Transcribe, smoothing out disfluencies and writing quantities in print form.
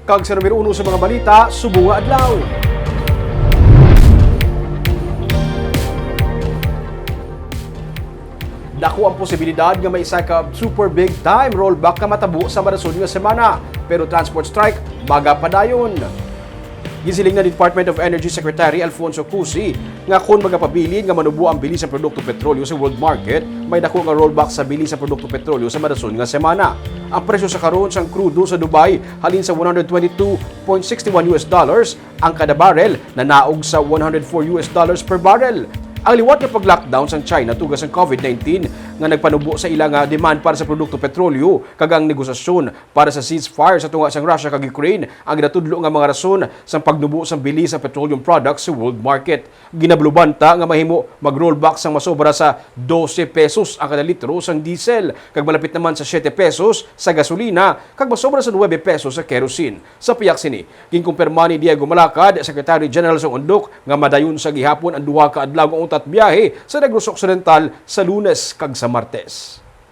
Kag sa numero 1 sa mga balita, subong nga adlaw. Dako ang posibilidad nga may isa ka super big time rollback ka matabo sa marason nga semana. Pero transport strike, baga pa dayon. Gisiling na Department of Energy Secretary Alfonso Cusi nga kung magapabilin nga manubo ang bilis sa produkto petrolyo sa world market, may dako nga rollback sa bilis sa produkto petrolyo sa marason nga semana. Ang presyo sa karon sang crudo sa Dubai halin sa $122.61 ang kada barrel na naog sa $104 per barrel. Ang liwat nga pag-lockdown sa China tugas ng COVID-19 nga nagpanubo sa ilang demand para sa produkto petrolyo kag ang negosasyon para sa ceasefire sa tunga sang Russia kag Ukraine ang ginatudlo nga mga rason sa pagnubo sa bilis sa petroleum products sa world market. Ginablubanta nga mahimo mag-rollback sang masobra sa 12 pesos ang kada litro sang diesel kag malapit naman sa 7 pesos sa gasolina kag masobra sa 9 pesos sa kerosene. Sa piyak sini, ginkumpirma ni Diego Malacad, Secretary General sa Undok nga madayon sa gihapon ang duha ka adlaw nga untat biyahe sa Negros Occidental sa Lunes kag sa Martes.